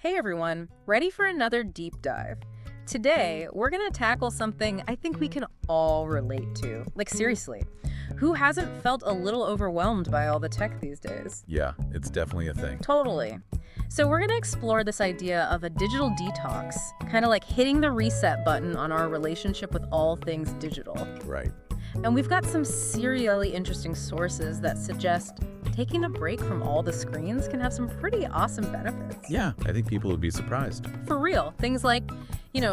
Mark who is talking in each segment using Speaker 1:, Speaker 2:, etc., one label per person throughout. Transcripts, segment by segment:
Speaker 1: Hey everyone, ready for another deep dive? Today, we're gonna tackle something I think we can all relate to. Like, seriously, who hasn't felt a little overwhelmed by all the tech these days?
Speaker 2: Yeah, it's definitely a thing.
Speaker 1: Totally. So, we're gonna explore this idea of a digital detox, kind of like hitting the reset button on our relationship with all things digital.
Speaker 2: Right.
Speaker 1: And we've got some serially interesting sources that suggest taking a break from all the screens can have some pretty awesome benefits.
Speaker 2: Yeah, I think people would be surprised.
Speaker 1: For real. Things like,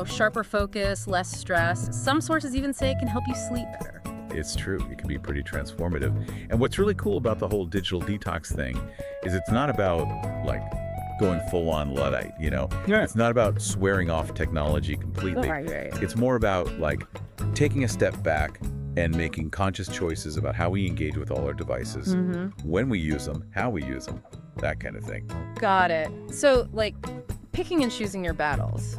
Speaker 1: sharper focus, less stress. Some sources even say it can help you sleep better.
Speaker 2: It's true. It can be pretty transformative. And what's really cool about the whole digital detox thing is it's not about, going full-on Luddite,
Speaker 1: Yeah.
Speaker 2: It's not about swearing off technology completely.
Speaker 1: Right.
Speaker 2: It's more about, taking a step back and making conscious choices about how we engage with all our devices, when we use them, how we use them, that kind of thing.
Speaker 1: Got it. So, picking and choosing your battles.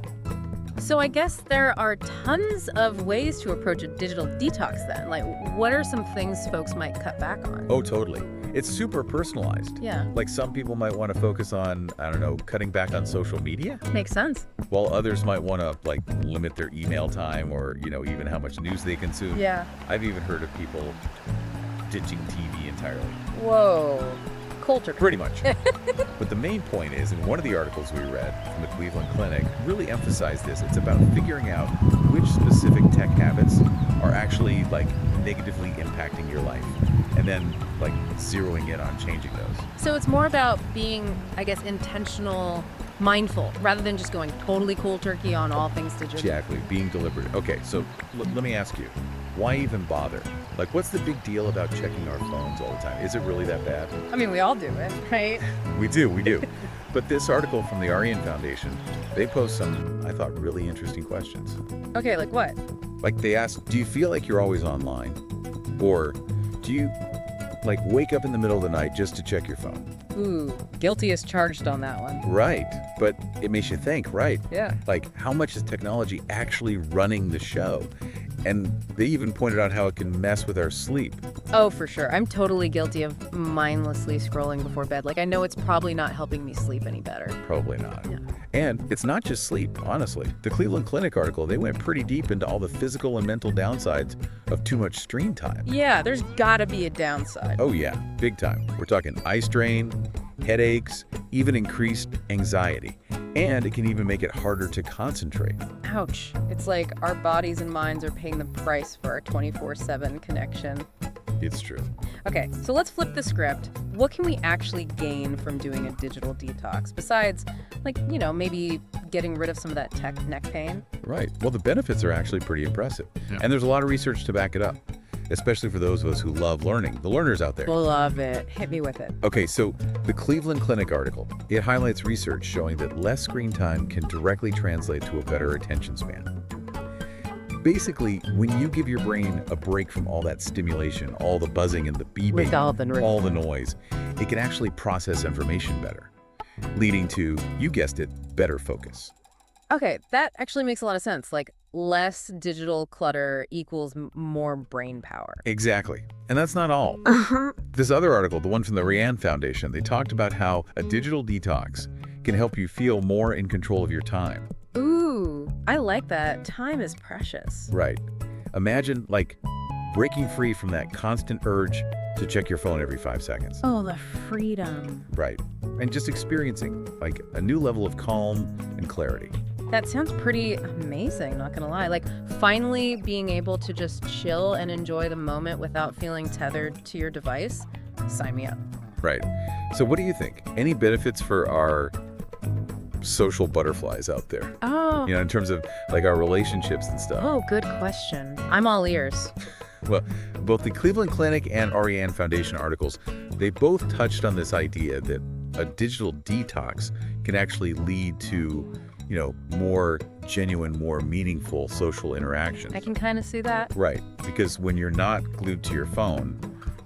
Speaker 1: So I guess there are tons of ways to approach a digital detox then. What are some things folks might cut back on?
Speaker 2: Oh, totally. It's super personalized.
Speaker 1: Yeah.
Speaker 2: Some people might want to focus on, cutting back on social media,
Speaker 1: Makes sense.
Speaker 2: while others might want to, limit their email time or, even how much news they consume.
Speaker 1: Yeah.
Speaker 2: I've even heard of people ditching TV entirely.
Speaker 1: Whoa. Culture.
Speaker 2: Pretty much. But the main point is, in one of the articles we read from the Cleveland Clinic, really emphasized this. It's about figuring out which specific tech habits are actually, negatively impacting your life, and then, zeroing in on changing those.
Speaker 1: So it's more about being, intentional, mindful, rather than just going totally cold turkey on all things digital.
Speaker 2: Exactly, being deliberate. Okay, so let me ask you, why even bother? What's the big deal about checking our phones all the time? Is it really that bad?
Speaker 1: I mean, we all do it, right?
Speaker 2: We do. But this article from the Aryan Foundation, they posed some, I thought, really interesting questions.
Speaker 1: Okay, like what?
Speaker 2: They asked, do you feel like you're always online? Or do you, wake up in the middle of the night just to check your phone?
Speaker 1: Ooh, guilty as charged on that one.
Speaker 2: Right, but it makes you think, right?
Speaker 1: Yeah.
Speaker 2: How much is technology actually running the show? And they even pointed out how it can mess with our sleep.
Speaker 1: Oh, for sure. I'm totally guilty of mindlessly scrolling before bed. I know it's probably not helping me sleep any better.
Speaker 2: Probably not.
Speaker 1: Yeah.
Speaker 2: And it's not just sleep, honestly. The Cleveland Clinic article, they went pretty deep into all the physical and mental downsides of too much screen time.
Speaker 1: Yeah, there's gotta be a downside.
Speaker 2: Oh yeah, big time. We're talking eye strain, headaches, even increased anxiety. And it can even make it harder to concentrate.
Speaker 1: Ouch. It's like our bodies and minds are paying the price for our 24/7 connection.
Speaker 2: It's true.
Speaker 1: Okay, so let's flip the script. What can we actually gain from doing a digital detox besides, maybe getting rid of some of that tech neck pain?
Speaker 2: Right. Well, the benefits are actually pretty impressive. Yeah. And there's a lot of research to back it up, especially for those of us who love learning, the learners out there.
Speaker 1: Love it. Hit me with it.
Speaker 2: Okay, so the Cleveland Clinic article, it highlights research showing that less screen time can directly translate to a better attention span. Basically, when you give your brain a break from all that stimulation, all the buzzing and the beeping, all the noise, it can actually process information better, leading to, you guessed it, better focus.
Speaker 1: Okay, that actually makes a lot of sense. Less digital clutter equals more brain power.
Speaker 2: Exactly. And that's not all. This other article, the one from the Aryan Foundation, they talked about how a digital detox can help you feel more in control of your time.
Speaker 1: Ooh, I like that. Time is precious.
Speaker 2: Right. Imagine, breaking free from that constant urge to check your phone every 5 seconds.
Speaker 1: Oh, the freedom.
Speaker 2: Right. And just experiencing, a new level of calm and clarity.
Speaker 1: That sounds pretty amazing, not gonna lie. Finally being able to just chill and enjoy the moment without feeling tethered to your device. Sign me up.
Speaker 2: Right. So what do you think? Any benefits for our social butterflies out there?
Speaker 1: Oh.
Speaker 2: In terms of, our relationships and stuff.
Speaker 1: Oh, good question. I'm all ears.
Speaker 2: Well, both the Cleveland Clinic and Aryan Foundation articles, they both touched on this idea that a digital detox can actually lead to, more genuine, more meaningful social interactions.
Speaker 1: I can kind of see that.
Speaker 2: Right, because when you're not glued to your phone,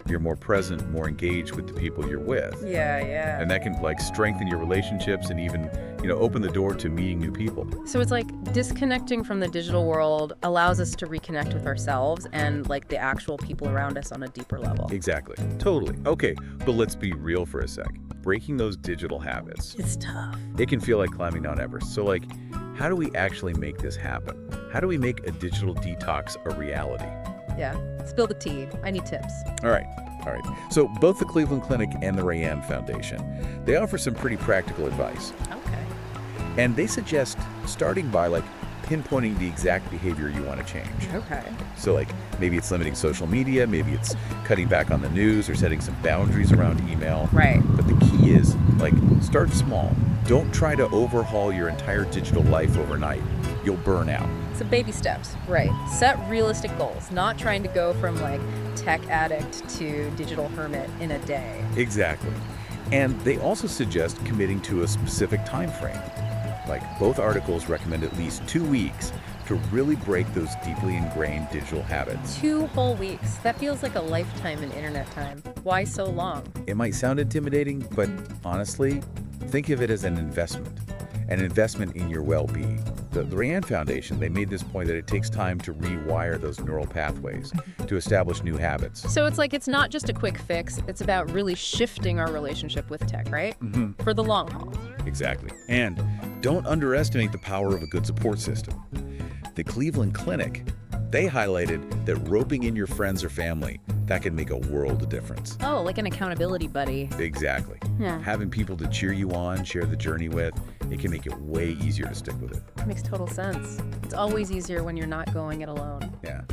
Speaker 2: You're more present, more engaged with the people you're with.
Speaker 1: Yeah, yeah.
Speaker 2: And that can like strengthen your relationships and even, open the door to meeting new people.
Speaker 1: So it's like disconnecting from the digital world allows us to reconnect with ourselves and like the actual people around us on a deeper level.
Speaker 2: Exactly. Totally. Okay, but let's be real for a sec. Breaking those digital habits,
Speaker 1: It's tough.
Speaker 2: it can feel like climbing Mount Everest. So like, how do we actually make this happen? How do we make a digital detox a reality?
Speaker 1: Yeah. Spill the tea. I need tips.
Speaker 2: All right. So both the Cleveland Clinic and the Rayanne Foundation, they offer some pretty practical advice.
Speaker 1: Okay.
Speaker 2: And they suggest starting by like pinpointing the exact behavior you want to change.
Speaker 1: Okay.
Speaker 2: So like maybe it's limiting social media, maybe it's cutting back on the news or setting some boundaries around email.
Speaker 1: Right.
Speaker 2: But the key is like start small. Don't try to overhaul your entire digital life overnight. You'll burn out.
Speaker 1: So baby steps, right. Set realistic goals, not trying to go from like tech addict to digital hermit in a day.
Speaker 2: Exactly. And they also suggest committing to a specific time frame. Like both articles recommend at least 2 weeks to really break those deeply ingrained digital habits.
Speaker 1: 2 whole weeks. That feels like a lifetime in internet time. Why so long?
Speaker 2: It might sound intimidating, but honestly, think of it as an investment in your well-being. The Rayanne Foundation, they made this point that it takes time to rewire those neural pathways to establish new habits.
Speaker 1: So it's like it's not just a quick fix, it's about really shifting our relationship with tech, right? For the long haul.
Speaker 2: Exactly. And don't underestimate the power of a good support system. The Cleveland Clinic, they highlighted that roping in your friends or family, that can make a world of difference.
Speaker 1: Oh, like an accountability buddy.
Speaker 2: Exactly.
Speaker 1: Yeah.
Speaker 2: Having people to cheer you on, share the journey with, it can make it way easier to stick with it.
Speaker 1: Makes total sense. It's always easier when you're not going it alone.
Speaker 2: Yeah.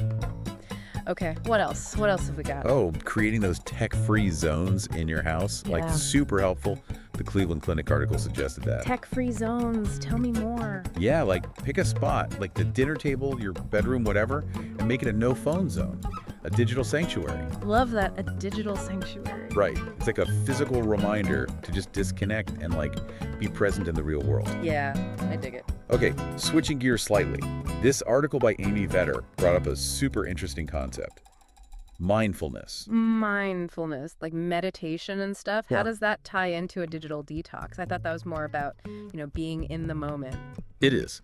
Speaker 1: Okay, what else? What else have we got?
Speaker 2: Oh, creating those tech-free zones in your house, like
Speaker 1: Yeah.
Speaker 2: super helpful. The Cleveland Clinic article suggested that.
Speaker 1: Tech-free zones. Tell me more.
Speaker 2: Yeah, like pick a spot, like the dinner table, your bedroom, whatever, and make it a no-phone zone, a digital sanctuary.
Speaker 1: Love that. A digital sanctuary.
Speaker 2: Right. It's like a physical reminder to just disconnect and like be present in the real world.
Speaker 1: Yeah, I dig it.
Speaker 2: Okay, switching gears slightly. This article by Amy Vetter brought up a super interesting concept. Mindfulness.
Speaker 1: Mindfulness, like meditation and stuff.
Speaker 2: Yeah.
Speaker 1: How does that tie into a digital detox? I thought that was more about, being in the moment.
Speaker 2: It is.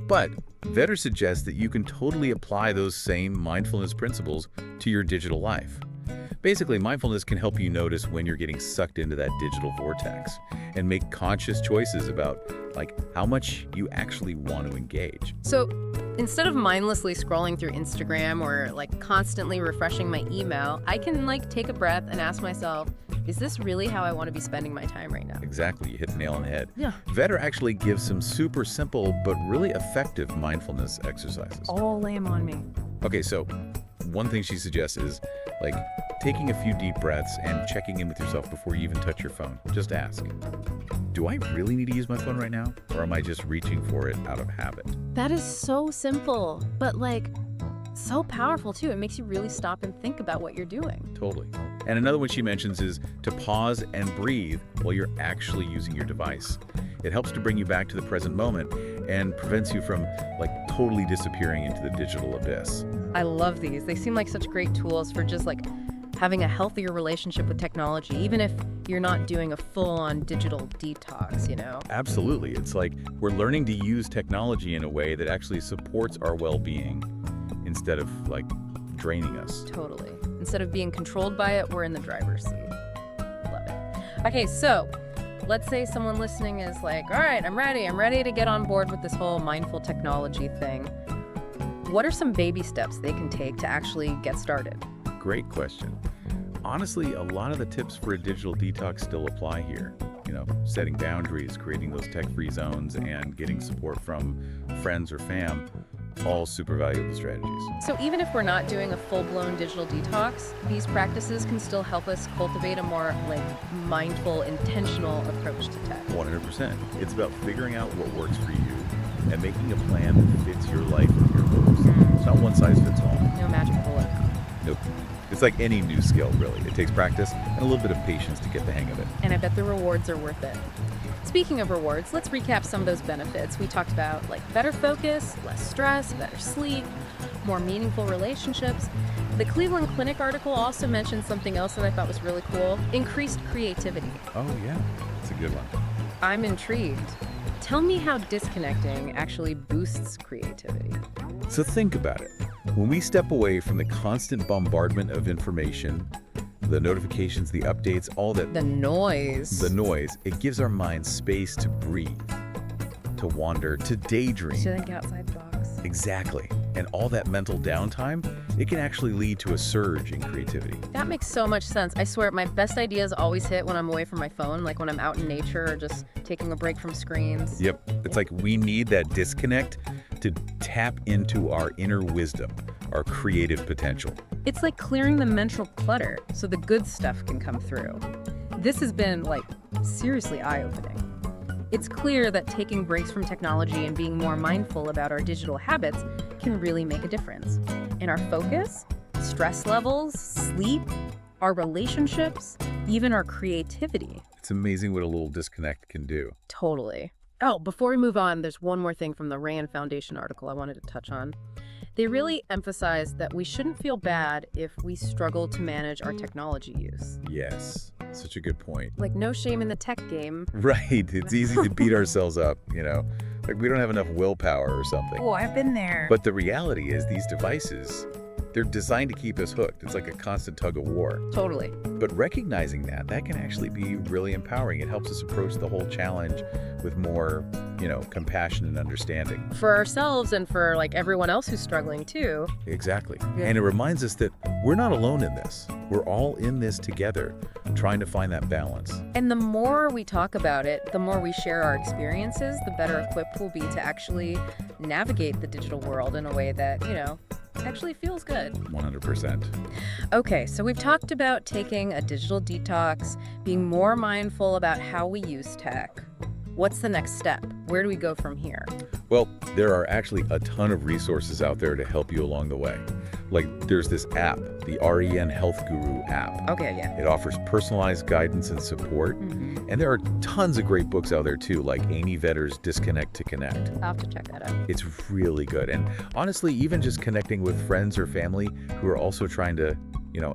Speaker 2: But Vetter suggests that you can totally apply those same mindfulness principles to your digital life. Basically, mindfulness can help you notice when you're getting sucked into that digital vortex and make conscious choices about like how much you actually want to engage.
Speaker 1: So instead of mindlessly scrolling through Instagram or like constantly refreshing my email, I can like take a breath and ask myself, is this really how I want to be spending my time right now?
Speaker 2: Exactly, you hit the nail on the head.
Speaker 1: Yeah.
Speaker 2: Vetter actually gives some super simple but really effective mindfulness exercises.
Speaker 1: All lay 'em on me.
Speaker 2: Okay, so one thing she suggests is like taking a few deep breaths and checking in with yourself before you even touch your phone. Just ask, do I really need to use my phone right now? Or am I just reaching for it out of habit?
Speaker 1: That is so simple, but like so powerful too. It makes you really stop and think about what you're doing.
Speaker 2: Totally. And another one she mentions is to pause and breathe while you're actually using your device. It helps to bring you back to the present moment and prevents you from like totally disappearing into the digital abyss.
Speaker 1: I love these. They seem like such great tools for just like having a healthier relationship with technology, even if you're not doing a full-on digital detox,
Speaker 2: Absolutely. It's like we're learning to use technology in a way that actually supports our well-being instead of like draining us.
Speaker 1: Totally. Instead of being controlled by it, we're in the driver's seat. Love it. Okay, so let's say someone listening is like, all right, I'm ready to get on board with this whole mindful technology thing. What are some baby steps they can take to actually get started?
Speaker 2: Great question. Honestly, a lot of the tips for a digital detox still apply here. Setting boundaries, creating those tech-free zones, and getting support from friends or fam, all super valuable strategies.
Speaker 1: So even if we're not doing a full-blown digital detox, these practices can still help us cultivate a more mindful, intentional approach to tech.
Speaker 2: 100%. It's about figuring out what works for you and making a plan that fits your life and your goals. It's not one size fits all.
Speaker 1: No magic bullet.
Speaker 2: Nope. It's like any new skill, really. It takes practice and a little bit of patience to get the hang of it.
Speaker 1: And I bet the rewards are worth it. Speaking of rewards, let's recap some of those benefits. We talked about better focus, less stress, better sleep, more meaningful relationships. The Cleveland Clinic article also mentioned something else that I thought was really cool: increased creativity.
Speaker 2: Oh, yeah. That's a good one.
Speaker 1: I'm intrigued. Tell me how disconnecting actually boosts creativity.
Speaker 2: So think about it. When we step away from the constant bombardment of information, the notifications, the updates, all that,
Speaker 1: The noise.
Speaker 2: it gives our minds space to breathe, to wander, to daydream.
Speaker 1: To think outside the box.
Speaker 2: Exactly. And all that mental downtime, it can actually lead to a surge in creativity.
Speaker 1: That makes so much sense. I swear, my best ideas always hit when I'm away from my phone, like when I'm out in nature or just taking a break from screens.
Speaker 2: Yep. It's like we need that disconnect to tap into our inner wisdom, our creative potential.
Speaker 1: It's like clearing the mental clutter so the good stuff can come through. This has been, like, seriously eye-opening. It's clear that taking breaks from technology and being more mindful about our digital habits can really make a difference in our focus, stress levels, sleep, our relationships, even our creativity.
Speaker 2: It's amazing what a little disconnect can do.
Speaker 1: Totally. Oh, before we move on, there's one more thing from the Rand Foundation article I wanted to touch on. They really emphasize that we shouldn't feel bad if we struggle to manage our technology use.
Speaker 2: Yes, such a good point.
Speaker 1: Like, no shame in the tech game.
Speaker 2: Right. It's easy to beat ourselves up, like we don't have enough willpower or something.
Speaker 1: Oh, I've been there.
Speaker 2: But the reality is these devices, they're designed to keep us hooked. It's like a constant tug of war.
Speaker 1: Totally.
Speaker 2: But recognizing that can actually be really empowering. It helps us approach the whole challenge with more, compassion and understanding.
Speaker 1: For ourselves and for, like, everyone else who's struggling too.
Speaker 2: Exactly.
Speaker 1: Yeah.
Speaker 2: And it reminds us that we're not alone in this. We're all in this together, trying to find that balance.
Speaker 1: And the more we talk about it, the more we share our experiences, the better equipped we'll be to actually navigate the digital world in a way that, actually feels good.
Speaker 2: 100%.
Speaker 1: Okay, so we've talked about taking a digital detox, being more mindful about how we use tech. What's the next step? Where do we go from here?
Speaker 2: Well, there are actually a ton of resources out there to help you along the way. Like, there's this app, the REN Health Guru app.
Speaker 1: Okay, yeah.
Speaker 2: It offers personalized guidance and support. And there are tons of great books out there too, like Amy Vetter's Disconnect to Connect.
Speaker 1: I'll have to check that out.
Speaker 2: It's really good. And honestly, even just connecting with friends or family who are also trying to,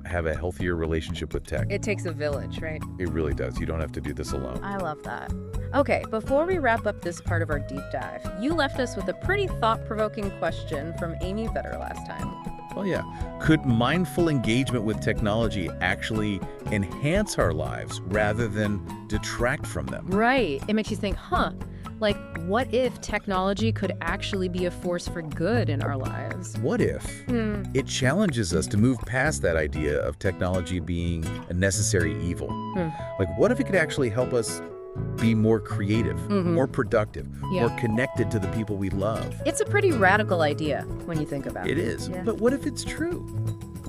Speaker 2: have a healthier relationship with tech.
Speaker 1: It takes a village, right?
Speaker 2: It really does. You don't have to do this alone.
Speaker 1: I love that. Okay, before we wrap up this part of our deep dive, you left us with a pretty thought-provoking question from Amy Vetter last time.
Speaker 2: Well, yeah. Could mindful engagement with technology actually enhance our lives rather than detract from them?
Speaker 1: Right. It makes you think, like, what if technology could actually be a force for good in our lives?
Speaker 2: What if it challenges us to move past that idea of technology being a necessary evil? Like, what if it could actually help us be more creative, more productive, more connected to the people we love?
Speaker 1: It's a pretty radical idea when you think about it.
Speaker 2: It is.
Speaker 1: Yeah.
Speaker 2: But what if it's true?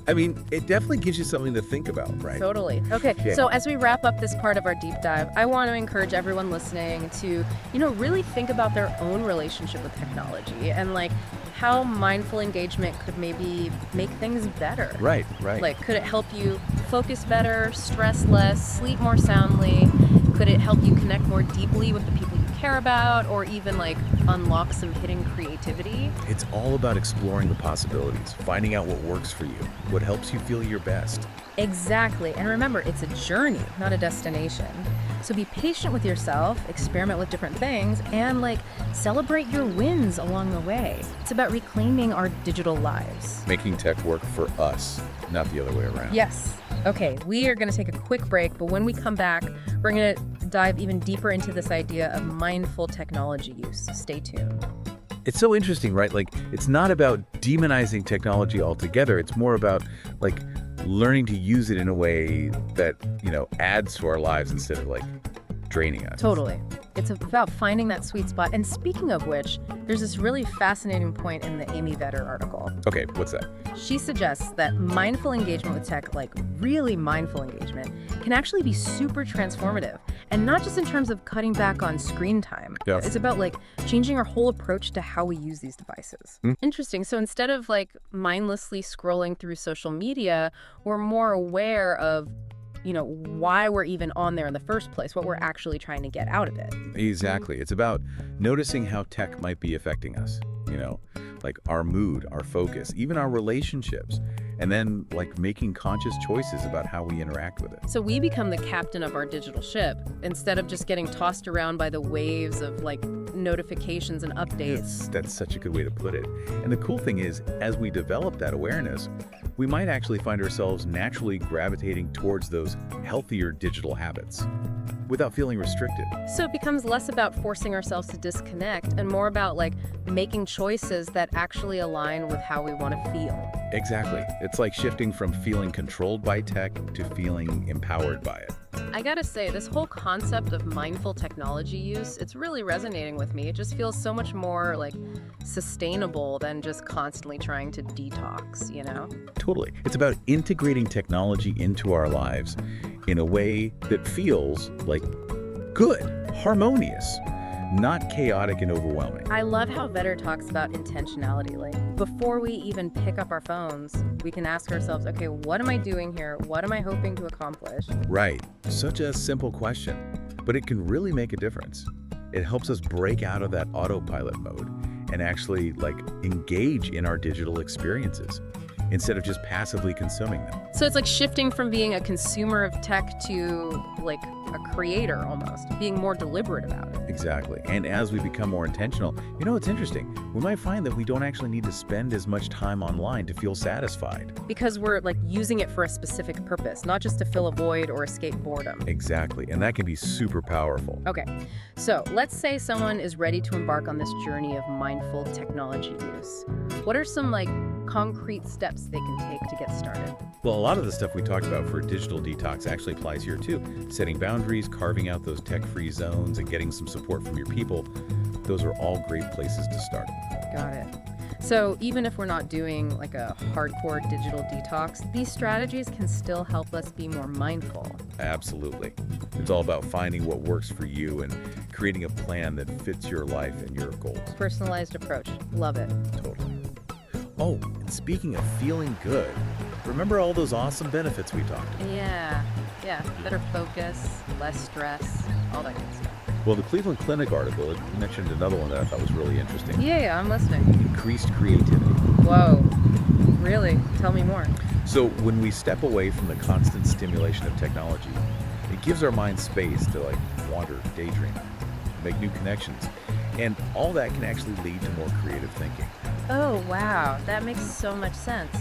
Speaker 2: I mean, it definitely gives you something to think about, right?
Speaker 1: Totally. Okay, so as we wrap up this part of our deep dive, I want to encourage everyone listening to, really think about their own relationship with technology and, like, how mindful engagement could maybe make things better.
Speaker 2: Right.
Speaker 1: Like, could it help you focus better, stress less, sleep more soundly? Could it help you connect more deeply with the people you care about, or even, like, unlock some hidden creativity?
Speaker 2: It's all about exploring the possibilities, finding out what works for you, what helps you feel your best.
Speaker 1: Exactly. And remember, it's a journey, not a destination. So be patient with yourself, experiment with different things, and, like, celebrate your wins along the way. It's about reclaiming our digital lives.
Speaker 2: Making tech work for us, not the other way around.
Speaker 1: Yes. Okay, we are going to take a quick break, but when we come back, we're going to dive even deeper into this idea of mindful technology use. Stay tuned.
Speaker 2: It's so interesting, right? Like, it's not about demonizing technology altogether. It's more about, like, learning to use it in a way that, adds to our lives instead of, like, draining us.
Speaker 1: Totally. It's about finding that sweet spot. And speaking of which, there's this really fascinating point in the Amy Vetter article.
Speaker 2: Okay, what's that?
Speaker 1: She suggests that mindful engagement with tech, like really mindful engagement, can actually be super transformative. And not just in terms of cutting back on screen time.
Speaker 2: Yes.
Speaker 1: It's about, like, changing our whole approach to how we use these devices. Interesting. So instead of, like, mindlessly scrolling through social media, we're more aware of, why we're even on there in the first place, what we're actually trying to get out of it.
Speaker 2: Exactly. It's about noticing how tech might be affecting us, like our mood, our focus, even our relationships. and then like making conscious choices about how we interact with it.
Speaker 1: So we become the captain of our digital ship instead of just getting tossed around by the waves of like notifications and updates.
Speaker 2: That's such a good way to put it. And the cool thing is, as we develop that awareness, we might actually find ourselves naturally gravitating towards those healthier digital habits without feeling restricted.
Speaker 1: So it becomes less about forcing ourselves to disconnect and more about like making choices that actually align with how we want to feel.
Speaker 2: Exactly. It's like shifting from feeling controlled by tech to feeling empowered by it.
Speaker 1: I gotta say, this whole concept of mindful technology use, it's really resonating with me. It just feels so much more like sustainable than just constantly trying to detox, you know?
Speaker 2: Totally. It's about integrating technology into our lives in a way that feels like good, harmonious, not chaotic and overwhelming.
Speaker 1: I love how Vetter talks about intentionality. Like, before we even pick up our phones, we can ask ourselves, okay, what am I doing here? What am I hoping to accomplish?
Speaker 2: Right. Such a simple question, but it can really make a difference. It helps us break out of that autopilot mode and actually like engage in our digital experiences instead of just passively consuming them.
Speaker 1: So it's like shifting from being a consumer of tech to like a creator almost, being more deliberate about it.
Speaker 2: Exactly. And as we become more intentional, it's interesting. We might find that we don't actually need to spend as much time online to feel satisfied.
Speaker 1: Because we're like using it for a specific purpose, not just to fill a void or escape boredom.
Speaker 2: Exactly. And that can be super powerful.
Speaker 1: Okay, so let's say someone is ready to embark on this journey of mindful technology use. What are some like concrete steps they can take to get started?
Speaker 2: Well, a lot of the stuff we talked about for digital detox actually applies here too. Setting boundaries, carving out those tech-free zones, and getting some support from your people. Those are all great places to start.
Speaker 1: Got it. So even if we're not doing like a hardcore digital detox, these strategies can still help us be more mindful.
Speaker 2: Absolutely. It's all about finding what works for you and creating a plan that fits your life and your goals.
Speaker 1: Personalized approach. Love it.
Speaker 2: Totally. Oh, and speaking of feeling good, remember all those awesome benefits we talked about?
Speaker 1: Yeah. Better focus, less stress, all that good stuff.
Speaker 2: Well, the Cleveland Clinic article, it mentioned another one that I thought was really interesting.
Speaker 1: Yeah, I'm listening.
Speaker 2: Increased creativity.
Speaker 1: Whoa. Really? Tell me more.
Speaker 2: So when we step away from the constant stimulation of technology, it gives our mind space to like wander, daydream, make new connections. And all that can actually lead to more creative thinking.
Speaker 1: Oh, wow. That makes so much sense.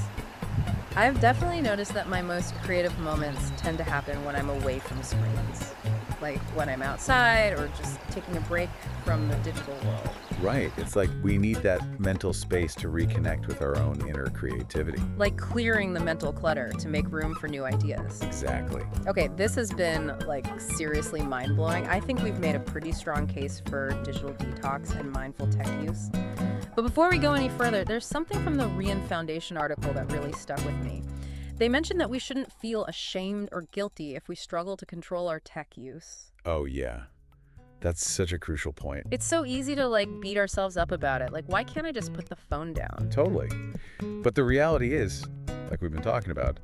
Speaker 1: I've definitely noticed that my most creative moments tend to happen when I'm away from screens. Like when I'm outside or just taking a break from the digital world.
Speaker 2: Right. It's like we need that mental space to reconnect with our own inner creativity.
Speaker 1: Like clearing the mental clutter to make room for new ideas.
Speaker 2: Exactly.
Speaker 1: Okay, this has been like seriously mind-blowing. I think we've made a pretty strong case for digital detox and mindful tech use. But before we go any further, there's something from the Rian Foundation article that really stuck with me. They mentioned that we shouldn't feel ashamed or guilty if we struggle to control our tech use.
Speaker 2: Oh, yeah. That's such a crucial point.
Speaker 1: It's so easy to like beat ourselves up about it. Like, why can't I just put the phone down?
Speaker 2: Totally. But the reality is, like we've been talking about,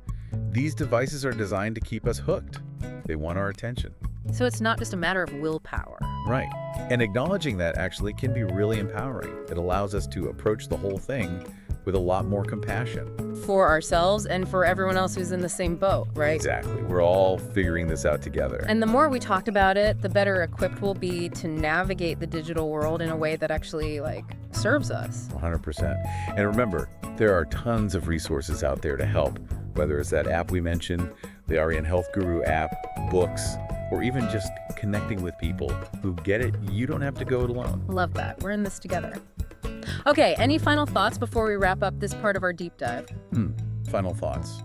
Speaker 2: these devices are designed to keep us hooked. They want our attention.
Speaker 1: So it's not just a matter of willpower.
Speaker 2: Right. And acknowledging that actually can be really empowering. It allows us to approach the whole thing with a lot more compassion.
Speaker 1: For ourselves and for everyone else who's in the same boat, right?
Speaker 2: Exactly. We're all figuring this out together.
Speaker 1: And the more we talk about it, the better equipped we'll be to navigate the digital world in a way that actually like serves us.
Speaker 2: 100%. And remember, there are tons of resources out there to help, whether it's that app we mentioned, the Arian Health Guru app, books, or even just connecting with people who get it. You don't have to go it alone.
Speaker 1: Love that. We're in this together. Okay, any final thoughts before we wrap up this part of our deep dive?
Speaker 2: Final thoughts.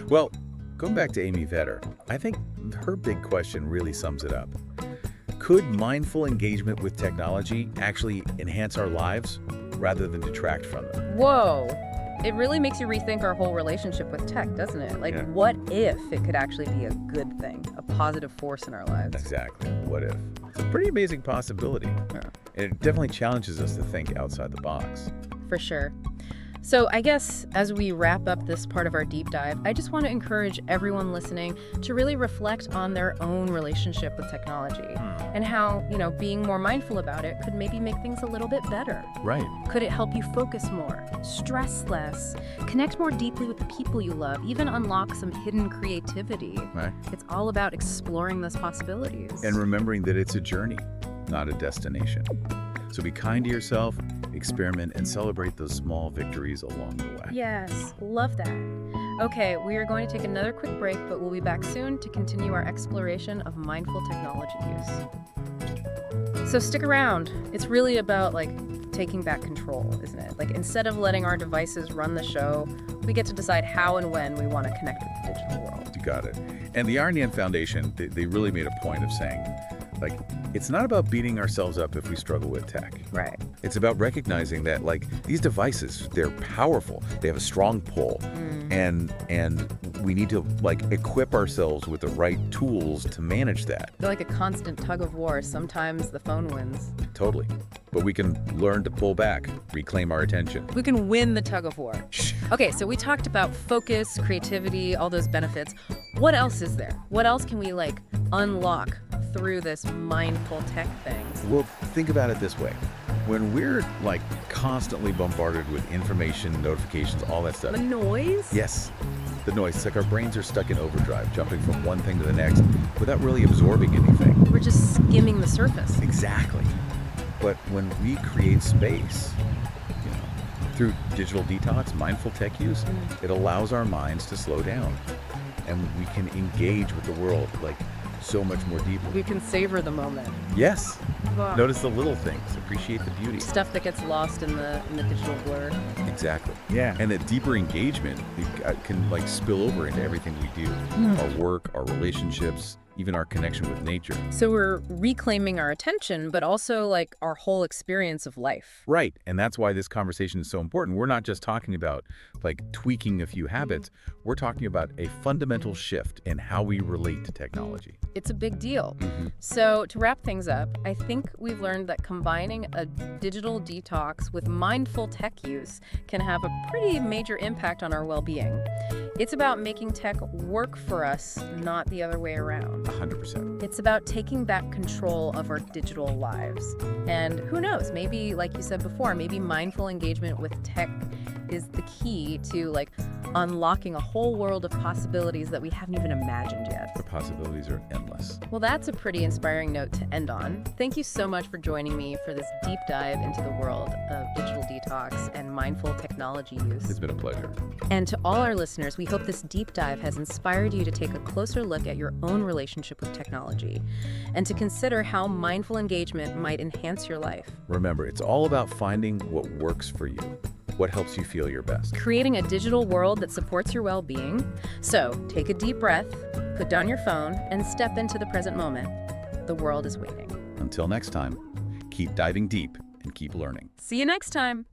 Speaker 2: Well, going back to Amy Vetter, I think her big question really sums it up. Could mindful engagement with technology actually enhance our lives rather than detract from them?
Speaker 1: Whoa. It really makes you rethink our whole relationship with tech, doesn't it? Like, What if it could actually be a good thing, a positive force in our lives?
Speaker 2: Exactly. What if? It's a pretty amazing possibility.
Speaker 1: Yeah.
Speaker 2: And it definitely challenges us to think outside the box.
Speaker 1: For sure. So I guess as we wrap up this part of our deep dive, I just want to encourage everyone listening to really reflect on their own relationship with technology and how, being more mindful about it could maybe make things a little bit better.
Speaker 2: Right.
Speaker 1: Could it help you focus more, stress less, connect more deeply with the people you love, even unlock some hidden creativity?
Speaker 2: Right.
Speaker 1: It's all about exploring those possibilities.
Speaker 2: And remembering that it's a journey, not a destination. So be kind to yourself, experiment, and celebrate those small victories along the way.
Speaker 1: Yes, love that. Okay, we are going to take another quick break, but we'll be back soon to continue our exploration of mindful technology use. So stick around. It's really about taking back control, isn't it? Instead of letting our devices run the show, we get to decide how and when we want to connect with the digital world.
Speaker 2: You got it. And the Iron Foundation, they really made a point of saying, it's not about beating ourselves up if we struggle with tech.
Speaker 1: Right.
Speaker 2: It's about recognizing that, these devices, they're powerful. They have a strong pull. And we need to, equip ourselves with the right tools to manage that.
Speaker 1: They're like a constant tug of war. Sometimes the phone wins.
Speaker 2: Totally. But we can learn to pull back, reclaim our attention.
Speaker 1: We can win the tug of war. Okay, so we talked about focus, creativity, all those benefits. What else is there? What else can we, unlock through this mindful tech thing?
Speaker 2: Well, think about it this way. When we're constantly bombarded with information, notifications, all that stuff.
Speaker 1: The noise?
Speaker 2: Yes, the noise. It's like our brains are stuck in overdrive, jumping from one thing to the next without really absorbing anything.
Speaker 1: We're just skimming the surface.
Speaker 2: Exactly. But when we create space, through digital detox, mindful tech use, it allows our minds to slow down. And we can engage with the world so much more deeply.
Speaker 1: We can savor the moment.
Speaker 2: Yes.
Speaker 1: Wow.
Speaker 2: Notice the little things. Appreciate the beauty.
Speaker 1: Stuff that gets lost in the digital blur.
Speaker 2: Exactly. Yeah. And that deeper engagement can spill over into everything we do. Our work, our relationships, even our connection with nature.
Speaker 1: So we're reclaiming our attention, but also our whole experience of life.
Speaker 2: Right. And that's why this conversation is so important. We're not just talking about tweaking a few habits. We're talking about a fundamental shift in how we relate to technology.
Speaker 1: It's a big deal. So to wrap things up, I think we've learned that combining a digital detox with mindful tech use can have a pretty major impact on our well-being. It's about making tech work for us, not the other way around.
Speaker 2: 100%.
Speaker 1: It's about taking back control of our digital lives. And who knows, maybe, like you said before, maybe mindful engagement with tech is the key to unlocking a whole world of possibilities that we haven't even imagined yet.
Speaker 2: The possibilities are endless.
Speaker 1: Well, that's a pretty inspiring note to end on. Thank you so much for joining me for this deep dive into the world of digital detox and mindful technology use.
Speaker 2: It's been a pleasure.
Speaker 1: And to all our listeners, we hope this deep dive has inspired you to take a closer look at your own relationship with technology and to consider how mindful engagement might enhance your life.
Speaker 2: Remember, it's all about finding what works for you, what helps you feel your best.
Speaker 1: Creating a digital world that supports your well-being. So take a deep breath, put down your phone, and step into the present moment. The world is waiting.
Speaker 2: Until next time, keep diving deep and keep learning.
Speaker 1: See you next time.